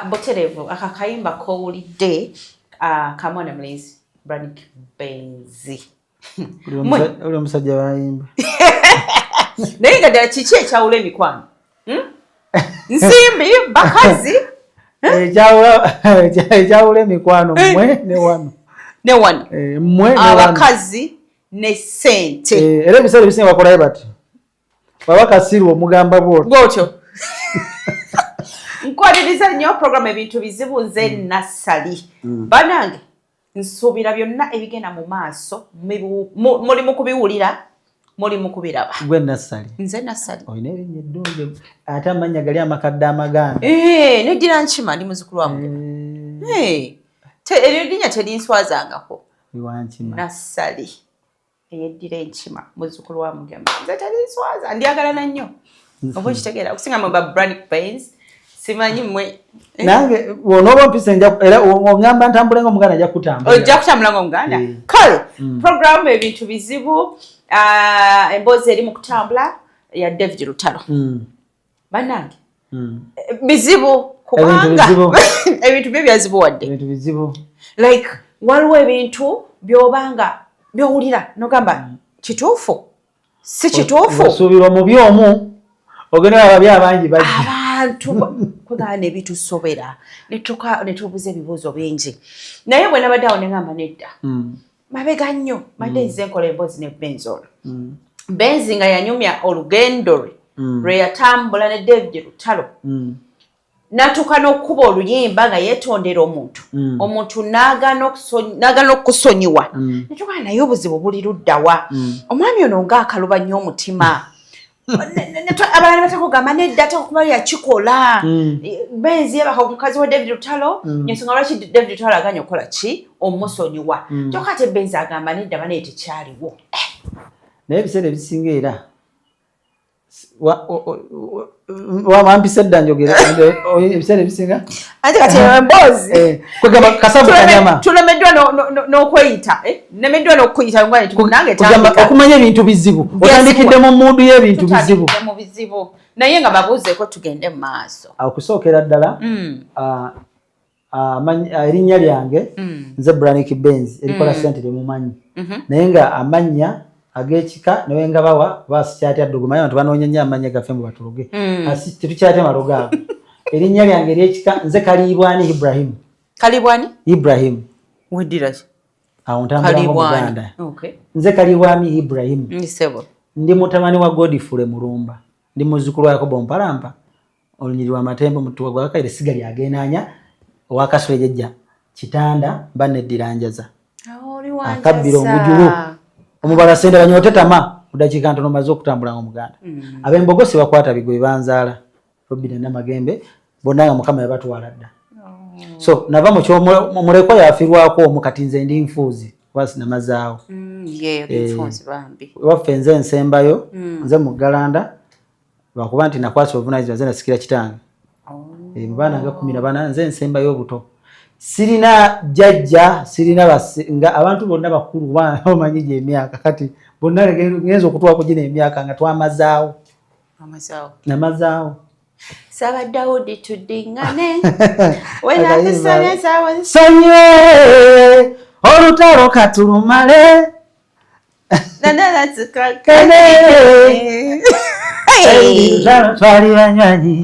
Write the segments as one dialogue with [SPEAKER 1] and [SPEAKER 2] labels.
[SPEAKER 1] Boterevu akakayimba kowulidde kamwana mlezi Branick Benzi
[SPEAKER 2] uli omusajja bayimba
[SPEAKER 1] naye nga ddala kiki ekyawula emikwano nsimbi bakazi
[SPEAKER 2] ekyawula emikwano mmwe ne wano mmwe
[SPEAKER 1] abakazi ne ssente
[SPEAKER 2] era ebiseera ebisinga bakolayo bati baba kasirwa omugamba
[SPEAKER 1] bwotyo nkwaliriza nnyo programu ebintu bizibu nze Nassali banange nsuubira byonna ebigenda mu maaso muli mu kubiwulira muli mu kubiraba
[SPEAKER 2] gwe Nassali
[SPEAKER 1] nze Nassali
[SPEAKER 2] olina erinnya eddungi ate amannya gali amakadde amaganda
[SPEAKER 1] neddira nkima ndi muzzukulu wa Mugema eryo linnya terinswazangako Nassali eyeddira enkima muzzukulu wa Mugema nze terinswaza ndyagala nnyo oba okitegeera okusinga mu ba Branick Benzi simanyi mmwe
[SPEAKER 2] nange wonooba mpisa era ongamba ntambule ng'omuganda ajja kutambula
[SPEAKER 1] ojja kutambula ng'omuganda kale programu ebintu bizibu emboozi eri mu kutambula ya David Lutalo bannange bizibu kubanga ebintu bye byazibuwadde
[SPEAKER 2] ebintu bizibu
[SPEAKER 1] like waliwo ebintu by'obanga by'owulira n'ogamba kituufu si kituufu
[SPEAKER 2] osuubirwa mu byomu ogenda ababi abangi bajja
[SPEAKER 1] abantu kugana nebitusobera ne tubuza ebibuuzo bingi naye bwe nabadde awo ne ngamba nedda mabega nnyo madde nze nkola emboozi ne Benzi ono Benzi nga yanyumya olugendo lwe yatambula ne David Lutalo natuuka n'okkuba oluyimba nga yeetondera omuntu n'agaana okusonyiwa netugana naye obuzibu buli luddawa omwami ono ng'akaluba nnyo omutima abalala batakugamba nedda takuba yakikola Benzi yabaka omukazi wa David Lutalo ensonga lwaki David Lutalo aganya okukola ki omusonyiwa kyokka ate Benzi agamba nedda banaye tekyaliwo
[SPEAKER 2] naye ebiseera ebisinga era wampisa edda njogera ebiseera ebisinga
[SPEAKER 1] ate kati emboozi
[SPEAKER 2] kwegamba kasavu kanyama
[SPEAKER 1] tulemeddwa n'okweyita nemeddwa n'okuyita nange
[SPEAKER 2] okumanya ebintu bizibu otandikidde mu mundu y'ebintu
[SPEAKER 1] bizibu naye nga babuuzeeko tugende mu maaso
[SPEAKER 2] okusookera ddala erinnya lyange nze Branick Benzi erikola ssente temumanyi naye nga amannya ag'ekika nawe nga bawa basikyatya ddugumanya abantu banoonya nnyo amannya gaffe mu batuluge tetukyatya malogo ago erinnya lyange ery'ekika nze Kalibwani Ibrahim
[SPEAKER 1] weddiraki
[SPEAKER 2] awo ntambula mu Buganda nze Kalibwani Ibrahim ndi mutabani wa Godfrey Mulumba ndi muzzukulu wa Yakobo Mpalampa olunyiri lwa Matembo mutuwa gwa Kaire sigali agenaanya owakasule jjajja kitanda baneddiranjaza akabbira omujulu omubala sente banyote tama mudakiika ntono maze okutambula ng'omuganda ab'embogosi bakwata bigoye banzaala Robina Namagembe bonna nga Mukama yabatwala dda so nava mu kyomulekwa yafiirwako omukati nze ndi nfuuzi wasi namazaawo waffe nze ensembayo nze mu Galanda lwakuba nti nakwasa obuvunaanyizibwa nze nasikira kitange mu baana nga 14 nze ensembayo obuto sirina jjajja sirina nga abantu bonna bakulu bamanyi gye emyaka kati bonna ngenza okutwako gino emyaka nga twamazaawo namazaawo
[SPEAKER 1] Saba Daudi tudingane wenatusanye sawa
[SPEAKER 2] sanye olutalo katulumale
[SPEAKER 1] nandala tukakane
[SPEAKER 2] twali banywanyi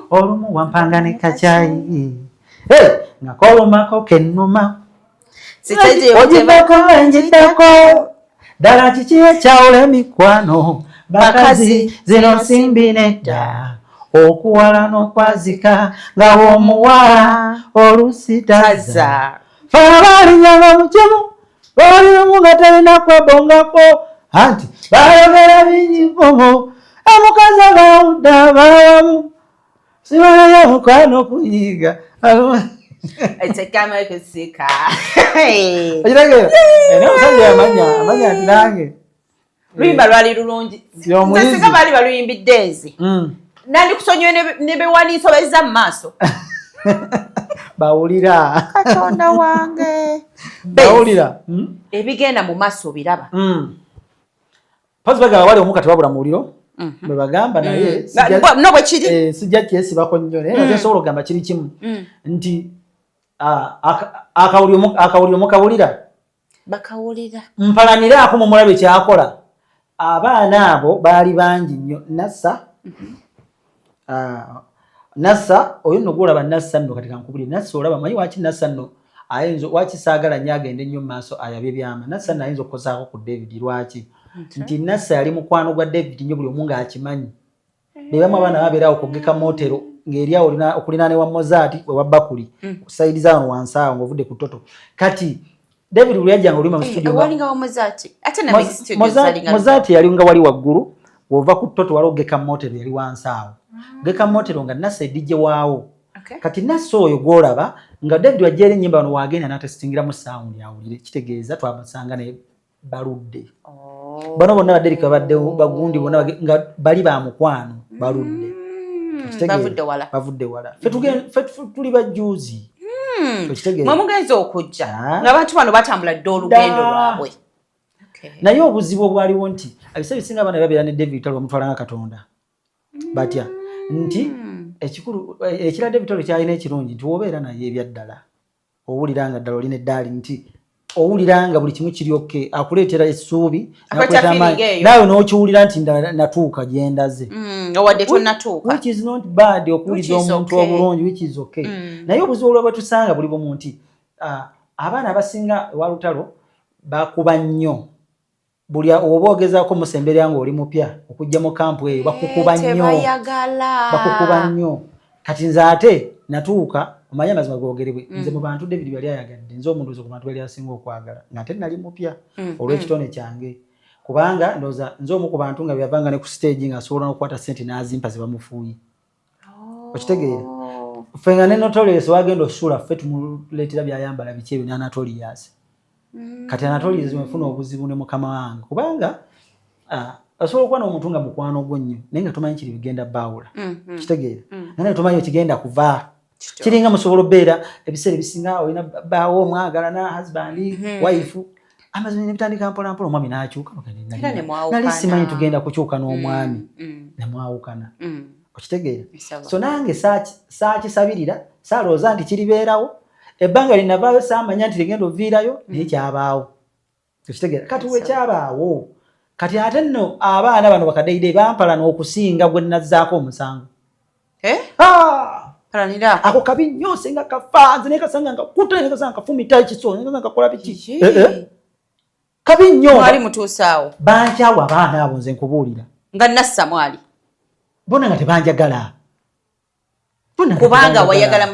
[SPEAKER 2] olumu wampangane kachayi ngakolumako kennuma ogiveko enjiddako ddala kiki ekyawula emikwano bakazi zino nsimbi nedda okuwala n'okwazika nga w'omuwala olusitaza fana baalinyanga mu kimu baalimu nga talina kwebongako anti baayogera bingi bomo omukazi abawudda bawamu sibalayo mukwano kunyiga
[SPEAKER 1] etekama kusika
[SPEAKER 2] ojiragera omusajja amanya nti nange
[SPEAKER 1] luyimba lwali lulungi nzesiga baali baluyimbidde ezi nandi kusonyiwe ne bewaniisa bezza mu maaso
[SPEAKER 2] bawulira
[SPEAKER 1] katonda wange
[SPEAKER 2] bawulira
[SPEAKER 1] ebigenda mu maaso biraba
[SPEAKER 2] pazi bagamba wali omu kati babula mu muliro bwe bagamba naye sijja kyesibako nnyo naye nze nsobola okugamba kiri kimu nti akawuliro mukawulira mpalaniraako mu mulabe kyakola abaana abo baali bangi nnyo nassa oyo nno gwolaba nassa nno kati kankubulire nassa olaba manyi waki nassa nno ayinza waki saagala nnyo agende nnyo mu maaso ayabe byama nassa nno ayinza okukozaako ku David lwaki nti nassa yali mukwano gwa David nnyo buli omu ng'akimanyi bebamu abaana babeerawo okugeka motero ng'eri awo okulinaane wa Mozart we wa Bakuli sayidi zaano wansi awo ng'ovudde ku toto kati David buli yajjanga olima mu studio Mozart yali nga wali waggulu wova ku toto wali ogeka motero yali wansi awo ogeka motero nga nassa edijje waawo kati nassa oyo gwolaba nga David wajjaera ennyimba wano wagenda n'atesitingiramu sound yawulire kitegeeza twamusanga naye baludde bano bonna baderika baddewo bagundi bonna nga bali ba mukwano baludde bavudde wala ffe tuli bajuuzi
[SPEAKER 1] mwemugenza okujja ng'abantu bano batambula dde olugendo lwabwe
[SPEAKER 2] naye obuzibu obwaliwo nti ebisa ebisinga abaana babeera ne David Talo bamutwala nga Katonda batya nti ekikulu ekira David Talo kyalina ekirungi nti wobeera naye ebyaddala owulira nga ddala olina eddaali nti owulira nga buli kimu kiri oke akuleetera essuubi naawe n'okiwulira nti natuuka gye ndaze which is not bad okuwuliza omuntu obulungi which is okay naye obuzibu olwo bwetusanga buli bumu nti abaana abasinga ewa Lutalo bakuba nnyo buli oba ogezaako musemberera ng'oli mupya okujja mu kampu eyo bakukuba nnyo kati nze ate natuuka omanya amazima googerebwe nze mu bantu David yali ayagadde nze omuntu ku bantu bali asinga okwagala ng'ate nali mupya olw'ekitone kyange kubanga ndowooza nze omu ku bantu nga byavanga ne ku stage ng'asobola n'okukwata ssente n'azimpa ze bamufuuye okitegeera ffe nga ne Notorious wagenda osuula ffe tumuleetera byayambala biki ebyo ne Anatorious kati Anatorious wefuna obuzibu ne mukama wange kubanga osobola okuba n'omuntu nga mukwano gwo nnyo naye nga tomanyi kiri bigenda baawula kitegeera naye tomanyi ekigenda kuva kiringa musobola obeera ebiseera ebisinga olina baawo omwagala na husband wife amazima ne bitandika mpola mpola omwami n'akyuka nali simanyi tugenda kukyuka n'omwami ne mwawukana okitegeera so nange saakisabirira saalowooza nti kiribeerawo ebbanga linavaayo saamanya nti ligenda oviirayo naye kyabaawo okitegeera kati wekyabaawo kati ate nno abaana bano bakadeide bampala n'okusinga gwe nazzaako omusango ako kabi nnyo senga kafa nze naye kasanga nga kuta naye kasanga kafumita ekiso naye kasanga kakola biki kabi nnyo
[SPEAKER 1] mwali mutuusaawo
[SPEAKER 2] bankyawa abaana abo nze nkubuulira
[SPEAKER 1] nga nassa mwali
[SPEAKER 2] bona nga tebanjagala
[SPEAKER 1] kubanga wayagala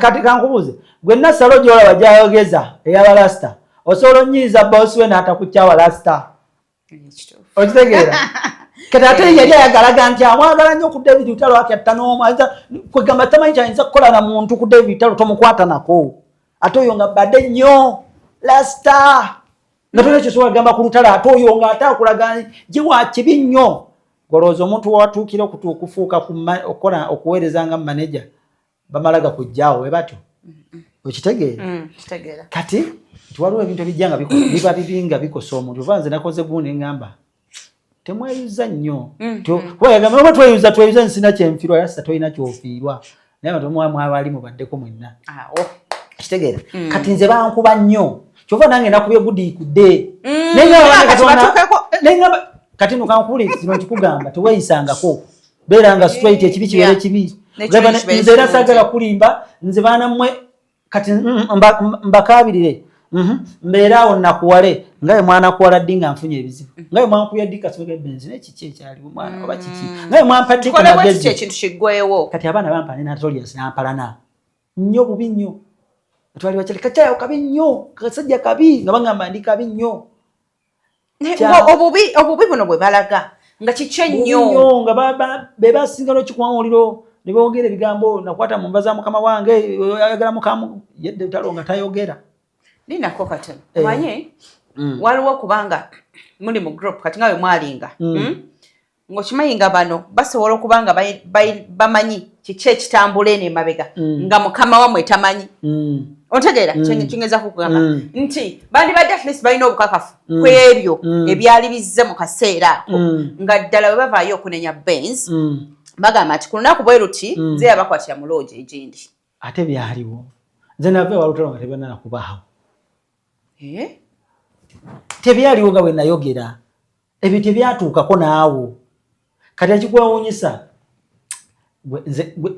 [SPEAKER 2] kati kankubuuze gwe nassa lo gyolaba gyayogeza ey'abalasita osobola onnyiza boosi we n'atakukyawa lasita okitegeera kati ate yali ayagalaga nti amwagala nnyo ku David Talo akyatta n'omwanza kwegamba tamanyi kyayinza kukola na muntu ku David Talo tomukwata nako ate oyo nga badde nnyo lasita nga tolina kyosobola kugamba ku Lutalo ate oyo nga ate akulaga gye wa kibi nnyo golowooza omuntu watuukira okufuuka okukola okuweereza nga manager bamalaga kujjaawo we batyo okitegeera kati waliwo ebintu ebijja nga biba bibi nga bikosa omuntu ova nze nakoze gundi ngamba temweyuza nnyo wayagamba oba tweyuza nsina kyenfirwa yasa tolina kyofiirwa naye abantu mwabali mubaddeko mwenna kitegeera kati nze bankuba nnyo kyova nange nakubye gudiikudde kati nukankubulira kino nkikugamba teweeyisangako beeranga straight ekibi kibeere kibi nze era saagala kulimba nze baana mmwe kati mbakaabirire mbeeraawo nakuwale ngaye mwana kuwala ddi nga nfunye ebizibu ngaye mwankuya ddi kasobola benzina ekiki ekyaliwo mwana oba kiki ngaye mwampa ddi ku magezi
[SPEAKER 1] ekintu kiggweewo
[SPEAKER 2] kati abaana bampa ne Anatorious n'ampalana nnyo bubi nnyo twali bakyali kacaayo kabi nnyo kasajja kabi nga bagamba ndi kabi nnyo
[SPEAKER 1] obubi buno bwe balaga nga kikyo nnyo
[SPEAKER 2] nga be basinga n'okikwawuliro ne boogera ebigambo nakwata mu nva za mukama wange ayagala mukamu yedde Talo nga tayogera
[SPEAKER 1] ninako katono manye waliwo kubanga muli mu group kati nga bwe mwalinga ng'okimanyi nga bano basobola okuba nga bamanyi kiki ekitambula eno emabega nga mukama wamwe tamanyi Otegeera kingeza kugamba nti bandi badde at least balina obukakafu kwebyo ebyali bizze mu kaseera ako nga ddala bwe bavaayo okunenya Benz bagamba ati ku lunaku bwe ruti nze yabakwatira mu loogi egindi
[SPEAKER 2] ate byaliwo nze nava walutalo nga tebyonna kubaawo tebyaliwo nga bwe nayogera ebyo tebyatuukako naawo kati ekikwewuunyisa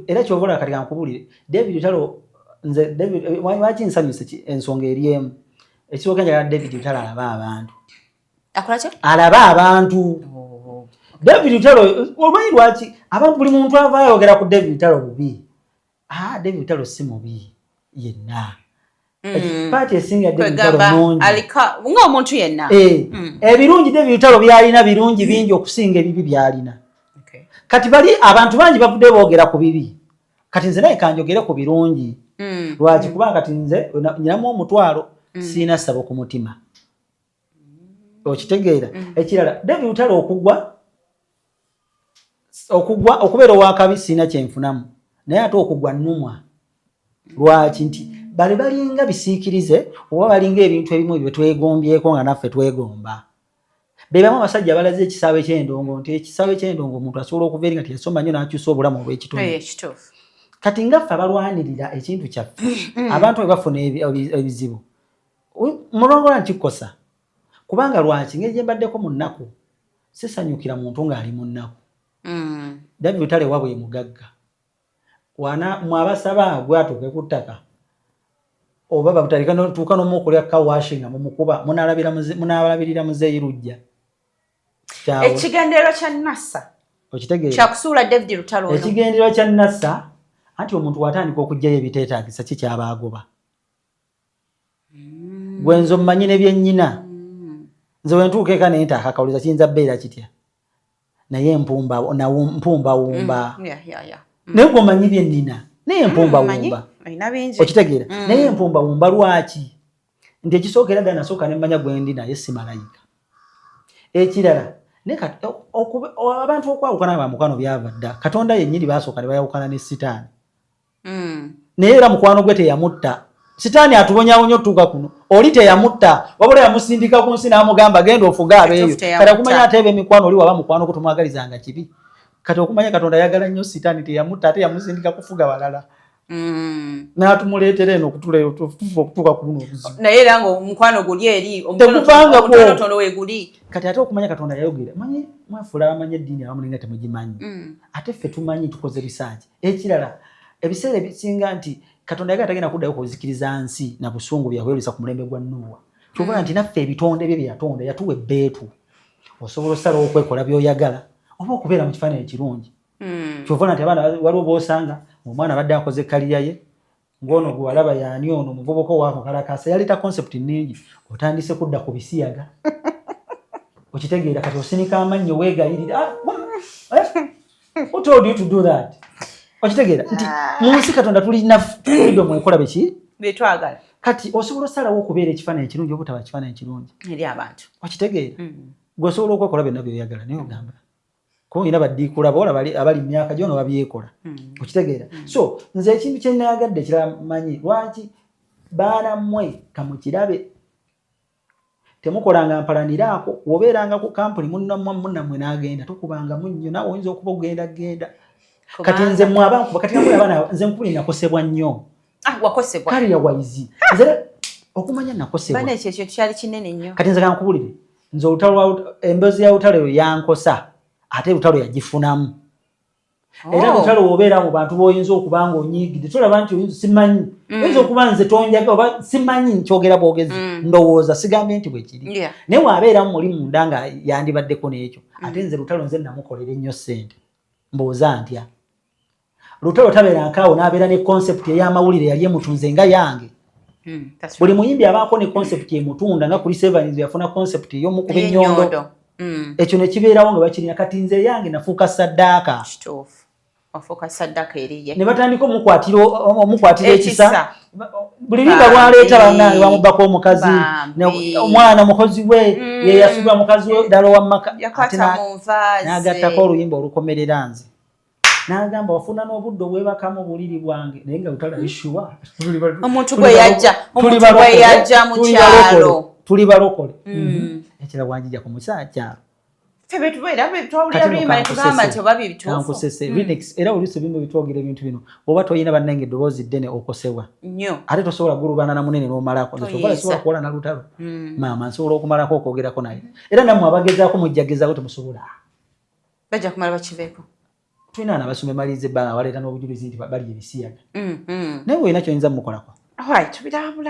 [SPEAKER 2] era kyovola kati kankubulire David Lutalo nze waki nsanyuse ensonga eri emu ekisooka njagala David Lutalo alaba abantu David Lutalo olwanyi lwaki abantu buli muntu ava ayogera ku David Lutalo bubi David Lutalo si mubi yenna paati esinga David Lutalo nungi
[SPEAKER 1] ng'omuntu yenna
[SPEAKER 2] ebirungi David Lutalo byalina birungi bingi okusinga ebibi byalina kati bali abantu bangi bavudde boogera ku bibi kati nze naye kanjogere ku birungi lwaki kubanga kati nze nyinamu omutwalo siina ssabo ku mutima okitegeera ekirala David Lutalo okubeera owakabi siina kyenfunamu naye ate okugwa nnumwa lwaki nti bali balinga bisiikirize oba balinga ebintu ebimu bye twegombyeko nga naffe twegomba bebamu abasajja abalaze ekisaawe ky'endongo nti ekisaawe ky'endongo omuntu asobola okuva eri nga teyasoma nnyo n'akyusa obulamu obw'ekitundu kati ngaffe abalwanirira ekintu kyaffe abantu bwe bafuna ebizibu mulongola nkikosa kubanga lwaki ngeri gye mbaddeko mu nnaku sisanyukira muntu ng'ali mu nnaku David Lutalo wabwe mugagga mwabasaba gwatuuke ku ttaka oba babutalika n'otuuka n'omuokulya kawashinga mumukuba munaalabirira muzeeyi Lujja
[SPEAKER 1] ekigendeerwa kya NASA
[SPEAKER 2] okitegeera
[SPEAKER 1] kyakusuula David Lutalo
[SPEAKER 2] ekigendeerwa kya NASA anti omuntu watandika okugyayo ebiteetaagisa kikyabaagoba gwe nze omumanyi ne byennyina nze wentuuka eka naye nti akakawuliza kiyinza bbeera kitya naye mpumbawumba naye gwe omanyi byennina naye mpumbawumba okitegeera naye mpumbawumba lwaki nti ekisookera ddala nasooka ne mmanya gwe ndi naye si malayika ekirala abantu okwawukana bamukwano byava dda Katonda yennyini basooka ne bayawukana ne Sitaani naye era mukwano gwe teyamutta Sitaani atubonyawonya otuuka kuno oli teyamutta wabula yamusindika ku nsi n'amugamba genda ofuge abeeyo kati okumanya ate emikwano oli waba mukwano kutumwagalizanga kibi kati okumanya Katonda ayagala nnyo Sitaani teyamutta ate yamusindika kufuga balala n'atumuleetera eno okutuuka ku buno obuzibu
[SPEAKER 1] naye era ng'omukwano guli eri
[SPEAKER 2] omutonotono weeguli kati ate okumanya Katonda yayogera manyi mwafuula abamanyi eddiini abamu ninga temugimanyi ate ffe tumanyi tukoze bisaaki ekirala ebiseera ebisinga nti Katonda yagala tagenda kuddayo kuzikiriza nsi na busungu byahweresa ku mulembe gwa Nuuwa kyova nti naffe ebitonde bye byatonda yatuwa ebbeetu osobola osalawo okwekola by'oyagala oba okubeera mu kifaananyi ekirungi kyova nti abaana waliwo boosanga omwana badde akoze kaliya ye ng'ono gwe walaba yaani ono omuvubuka owamukalakasa yaleeta concept nningi otandise kudda ku bisiyaga okitegeera kati osinika amannyo weegayirira who told you to do that okitegeera nti mu nsi Katonda tulidde mwekola biki
[SPEAKER 1] byetwagala
[SPEAKER 2] kati osobola osalawo okubeera ekifaananyi ekirungi oba otaba kifaananyi kirungi
[SPEAKER 1] eri abantu
[SPEAKER 2] okitegeera gwe osobola okwekola byonna byoyagala naye ogamba ko ina baddiikula bola abali myaka gyono babyekola okitegeera so nze ekintu kye nayagadde kiramanyi lwaki baana mmwe kamukirabe temukolanga mpalaniraako wobeeranga ku kampuni munnammwe n'agenda tokubanga munnyo nawe oyinza okuba ogenda kati nze mwabankuba kati namwe abaana nze nkuli nakosebwa nnyo
[SPEAKER 1] wakosebwa
[SPEAKER 2] kali ya waizi nze okumanya nakosebwa
[SPEAKER 1] bana ekyo kyali kinene nnyo
[SPEAKER 2] kati nze kankubulire nze olutalo embozi ya Lutalo yankosa ate Lutalo yagifunamu era Lutalo wobeera mu bantu boyinza okubanga onyiigidde tolaba nti oyinza simanyi oyinza okuba nze tonjaga oba simanyi nkyogera bwogezi ndowooza sigambye nti bwe kiri naye wabeeramu muli munda nga yandibaddeko n'ekyo ate nze Lutalo nze namukolera ennyo ssente mbooza ntya Lutalo tabeerankaawo n'abeera ne concept ey'amawulire yali emutunze nga yange buli muyimbi abaako ne concept emutunda nga kuli Sevens yafuna concept ey'omukuba ennyondo ekyo ne kibeerawo nga bakirina kati nze yange nafuuka saddaaka ne batandika omukwatira ekisa buli linga lwaleeta bannange bamubbako omukazi omwana mukozi we ye yasubira mukazi we ddala owamaka n'agattako oluyimba olukomerera nze n'agamba wafuna n'obudde obwebakamu obuliri bwange naye nga butalabishuwa
[SPEAKER 1] omuntu gwe yajja mu kyalo
[SPEAKER 2] tuli balokole ekira bwanjija ku musajja
[SPEAKER 1] febe tubeera twawulira luyimba ne tugamba nti oba
[SPEAKER 2] bituufu Remix era oluusi bimu bitwogera ebintu bino oba toyina bannange eddoboozi ddene okosebwa
[SPEAKER 1] nnyo
[SPEAKER 2] ate tosobola gulubana na munene n'omalako tosobola kuwola na lutalo maama nsobola okumalako okwogerako naye era nammwe abagezaako mujjagezaako temusobola
[SPEAKER 1] bajja kumala bakiveeko
[SPEAKER 2] tulina n'abasoma emaliza ebbanga baleeta n'obujulizi nti bali ebisiyaga naye weolina kyoyinza mukolako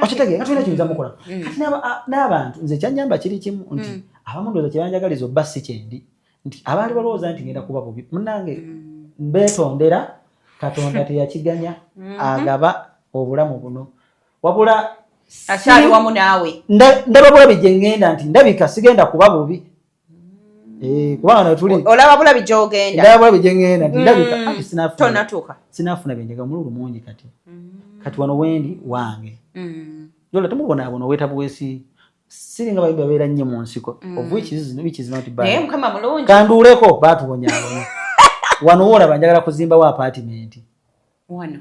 [SPEAKER 2] okitegeera tulina kyoyinza mukolako n'abantu nze kyannyamba kiri kimu nti abamu ndowooza kyebanjagaliza obba si kyendi nti abaali balowooza nti ngenda kuba bubi munnange mbeetondera Katonda teyakiganya agaba obulamu buno wabula
[SPEAKER 1] akyali wamu naawe
[SPEAKER 2] ndaba bulabi gye ngenda nti ndabika sigenda kuba bubi kubanga tuli
[SPEAKER 1] olaba bulabi gy'ogenda
[SPEAKER 2] ndaba bulabi gye ngenda nti ndabika ati
[SPEAKER 1] sinafuna
[SPEAKER 2] byenjaga mululu mungi kati wano wendi wange yola temubonaabona weetabuwesi siringa bayibi babeera nnyo mu nsiko of which is not bad
[SPEAKER 1] naye mukama mulungi
[SPEAKER 2] kanduuleko baatubonyaabona wano woolaba njagala kuzimbawo apartment
[SPEAKER 1] wano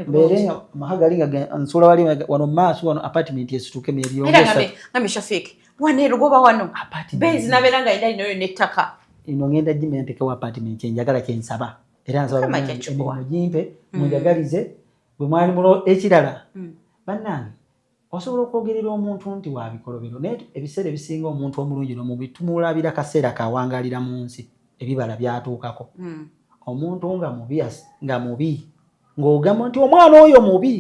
[SPEAKER 2] mbeere mahagali nga nsuula wali wano maaso wano apartment esituke
[SPEAKER 1] ngambe Shafiki wano erugoba wano benzi nabeera nga ina lino n'ettaka
[SPEAKER 2] ino ngenda jimenya ntekewo apartment kyenjagala kyensaba era nsaba emirimu gimpe munjagalize bwe mwali mulo ekirala bannange osobola okwogerera omuntu nti wabikolobero naye ebiseera ebisinga omuntu omulungi nomubitumulabira kaseera kawangalira mu nsi ebibala byatuukako omuntu nga mubi ng'ogamba nti omwana oyo mubi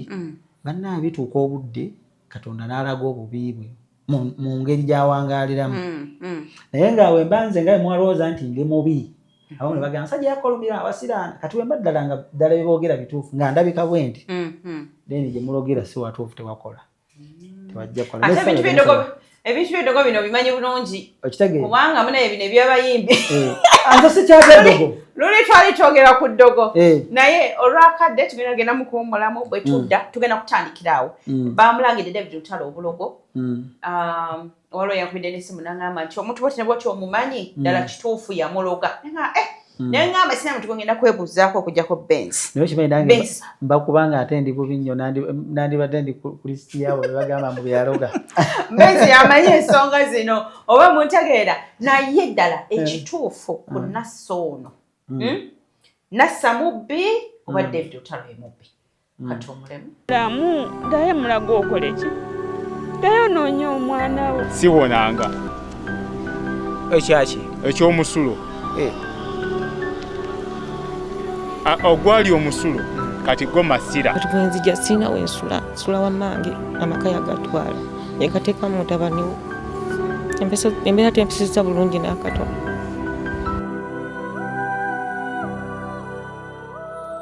[SPEAKER 2] bannange bituuka obudde Katonda n'alaga obubi bwe mu ngeri gy'awangaliramu naye ngaawe mbanze nga mwalowooza nti ndi mubi abamu ne bagamba nsajja yakolumira abasiraani kati wemba ddala nga ddala beboogera bituufu nga ndabika bwe nti then gye mulogera si watuufu tewakola
[SPEAKER 1] ebintu by'eddogo bino bimanyi bulungi
[SPEAKER 2] okitegeera
[SPEAKER 1] kubanga munaye bino ebyabayimbi
[SPEAKER 2] anze sikyava eddogo
[SPEAKER 1] luli twali twogera ku ddogo naye olwakadde tugenda genda mu kuwummulamu bwe tudda tugenda kutandikiraawo bamulangidde David Lutalo obulogo waliwo yankubidde n'essimu n'aŋŋamba nti omuntu bwoti ne bwoti omumanyi ddala kituufu yamuloga naye ŋŋamba sina muntu gwengenda kwebuuzaako okugyako Benz
[SPEAKER 2] naye okimanyi nange mbakubanga ate ndi bubi nnyo nandibadde ndi ku lisiti yaabo bebagamba mbu byaloga
[SPEAKER 1] Benz yamanyi ensonga zino oba muntegeera naye ddala ekituufu ku Nassa ono Nassa mubbi oba David Lutalo ye mubbi kati omulemu
[SPEAKER 3] ddayo mulago okole ki ddayo noonya omwana wo
[SPEAKER 4] siwonanga
[SPEAKER 5] ekyaki
[SPEAKER 4] ekyomusulo ogwali omusulo kati go masira
[SPEAKER 3] kati bwenzija sirina wensula nsula wammange amaka yagatwala yekateekamu mutabani wo embeera tempisiza bulungi n'akatono